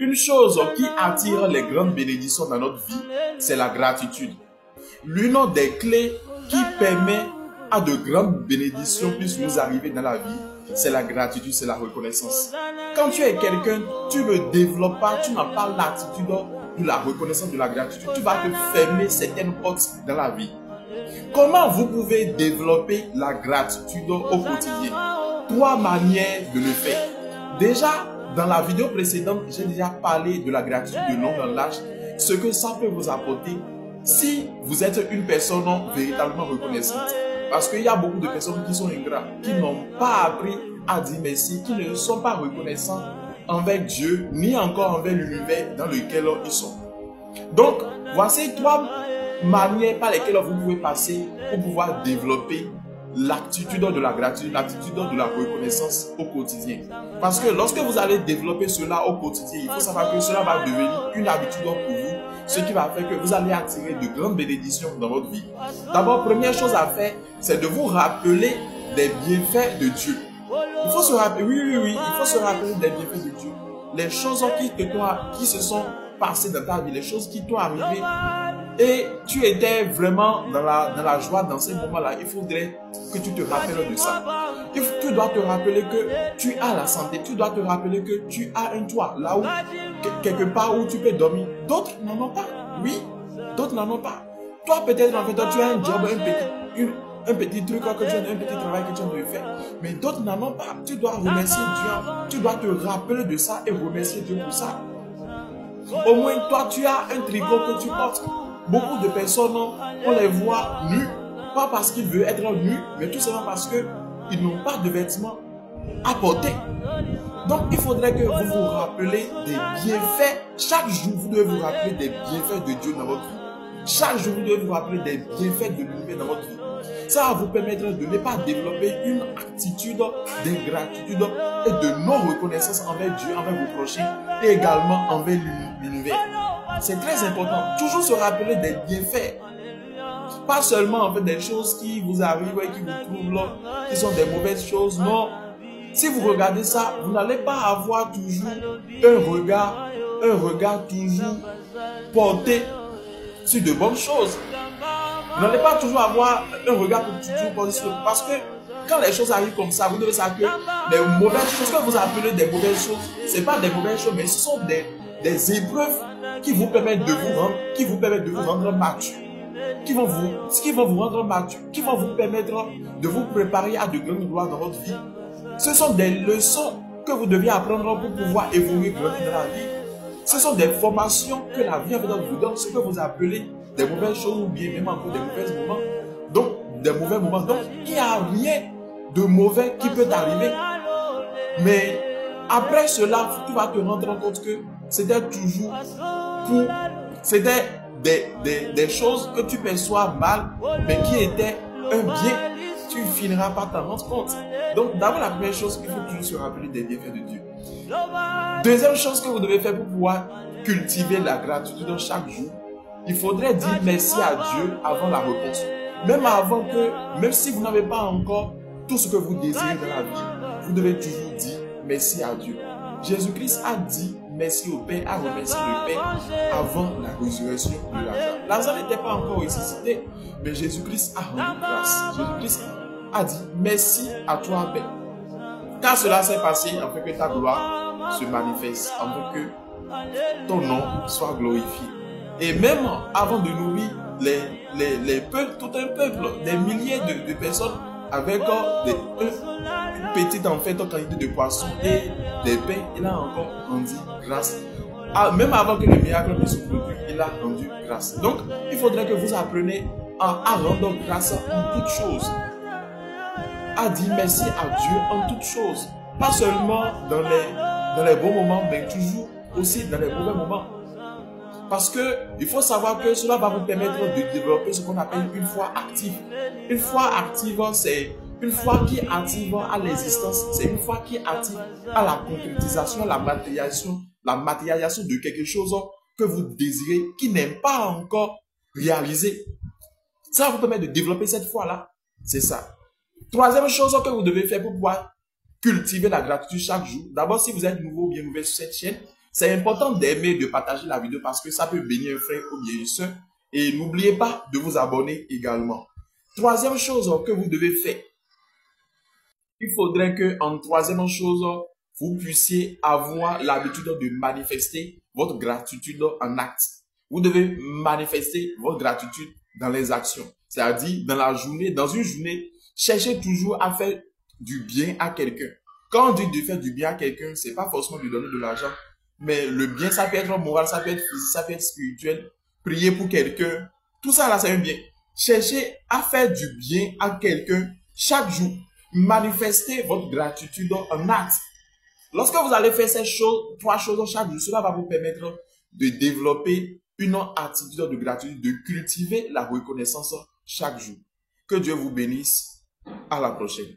une chose qui attire les grandes bénédictions dans notre vie, c'est la gratitude. L'une des clés qui permet à de grandes bénédictions puissent nous arriver dans la vie, c'est la gratitude, c'est la reconnaissance. Quand tu es quelqu'un, tu ne développes pas, tu n'as pas l'attitude de la reconnaissance, de la gratitude, tu vas te fermer certaines portes dans la vie. Comment vous pouvez développer la gratitude au quotidien? 3 manières de le faire. Déjà, dans la vidéo précédente, j'ai déjà parlé de la gratitude de long en large, ce que ça peut vous apporter si vous êtes une personne véritablement reconnaissante. Parce qu'il y a beaucoup de personnes qui sont ingrats, qui n'ont pas appris à dire merci, qui ne sont pas reconnaissants envers Dieu, ni encore envers l'univers dans lequel ils sont. Donc, voici 3 manières par lesquelles vous pouvez passer pour pouvoir développer l'attitude de la gratitude, l'attitude de la reconnaissance au quotidien. Parce que lorsque vous allez développer cela au quotidien, il faut savoir que cela va devenir une habitude pour vous, ce qui va faire que vous allez attirer de grandes bénédictions dans votre vie. D'abord, première chose à faire, c'est de vous rappeler des bienfaits de Dieu. Il faut se rappeler, il faut se rappeler des bienfaits de Dieu. Les choses qui se sont passées dans ta vie, les choses qui t'ont arrivé, et tu étais vraiment dans la joie dans ces moments-là, il faudrait que tu te rappelles de ça. Tu dois te rappeler que tu as la santé, tu dois te rappeler que tu as un toit, là où, quelque part où tu peux dormir. D'autres n'en ont pas, oui, d'autres n'en ont pas. Toi peut-être en fait, tu as un job, un petit truc, un petit travail que tu as de faire, mais d'autres n'en ont pas. Tu dois remercier Dieu, tu dois te rappeler de ça et remercier Dieu pour ça. Au moins toi tu as un tricot que tu portes. Beaucoup de personnes, on les voit nus, pas parce qu'ils veulent être nus, mais tout simplement parce qu'ils n'ont pas de vêtements à porter. Donc, il faudrait que vous vous rappelez des bienfaits. Chaque jour, vous devez vous rappeler des bienfaits de Dieu dans votre vie. Chaque jour, vous devez vous rappeler des bienfaits de l'univers dans votre vie. Ça va vous permettre de ne pas développer une attitude d'ingratitude et de non-reconnaissance envers Dieu, envers vos prochains et également envers l'univers. C'est très important. Toujours se rappeler des bienfaits. Pas seulement en fait des choses qui vous arrivent et qui vous troublent, qui sont des mauvaises choses. Non. Si vous regardez ça, vous n'allez pas avoir toujours un regard toujours porté sur de bonnes choses. Vous n'allez pas toujours avoir un regard toujours porté sur, parce que quand les choses arrivent comme ça, vous devez savoir que les mauvaises choses que vous appelez des mauvaises choses, ce n'est pas des mauvaises choses, mais ce sont des épreuves qui vous permettent de vous rendre mature, qui vont vous rendre mature, qui vont vous permettre de vous préparer à de grandes gloires dans votre vie. Ce sont des leçons que vous devez apprendre pour pouvoir évoluer, grandir dans la vie. Ce sont des formations que la vie vous donne, ce que vous appelez des mauvaises choses ou bien même encore des mauvais moments. Donc, des mauvais moments. Donc, il n'y a rien de mauvais qui peut t'arriver. Mais après cela, tu vas te rendre compte que c'était toujours c'était des choses que tu perçois mal, mais qui étaient un bien. Tu finiras par t'en rendre compte. Donc, d'abord, la première chose, il faut toujours se rappeler des bienfaits de Dieu. Deuxième chose que vous devez faire pour pouvoir cultiver la gratitude chaque jour, il faudrait dire merci à Dieu avant la réponse. Même si vous n'avez pas encore tout ce que vous désirez dans la vie, vous devez toujours dire merci à Dieu. Jésus-Christ a dit merci au Père, a remercié le Père avant la résurrection de Lazare. Lazare n'était pas encore ressuscité, mais Jésus-Christ a rendu grâce. Jésus-Christ a dit merci à toi, Père. Car cela s'est passé afin que ta gloire se manifeste, afin que ton nom soit glorifié. Et même avant de nourrir les peuples, tout un peuple, des milliers de personnes avec une petite en fait quantité de poissons et des pains, il a encore rendu grâce. Même avant que les miracles ne se produisent, il a rendu grâce. Donc, il faudrait que vous appreniez à rendre grâce en toutes choses. À dire merci à Dieu en toutes choses. Pas seulement dans les bons moments, mais toujours aussi dans les mauvais moments. Parce que il faut savoir que cela va vous permettre de développer ce qu'on appelle une foi active. Une foi active, c'est une foi qui est active à l'existence. C'est une foi qui est active à la concrétisation, la matérialisation de quelque chose que vous désirez, qui n'est pas encore réalisé. Ça va vous permettre de développer cette foi-là. C'est ça. Troisième chose que vous devez faire pour pouvoir cultiver la gratitude chaque jour. D'abord, si vous êtes nouveau ou bien nouvelle sur cette chaîne, C'est important d'aimer, de partager la vidéo parce que ça peut bénir un frère ou bien une soeur. Et n'oubliez pas de vous abonner également. Troisième chose que vous devez faire. Il faudrait que, en troisième chose, vous puissiez avoir l'habitude de manifester votre gratitude en acte. Vous devez manifester votre gratitude dans les actions. C'est-à-dire, dans la journée, dans une journée, cherchez toujours à faire du bien à quelqu'un. Quand on dit de faire du bien à quelqu'un, c'est pas forcément de donner de l'argent. Mais le bien, ça peut être moral, ça peut être physique, ça peut être spirituel. Prier pour quelqu'un. Tout ça là, c'est un bien. Cherchez à faire du bien à quelqu'un chaque jour. Manifestez votre gratitude en acte. Lorsque vous allez faire ces choses, trois choses chaque jour, cela va vous permettre de développer une attitude de gratitude, de cultiver la reconnaissance chaque jour. Que Dieu vous bénisse. À la prochaine.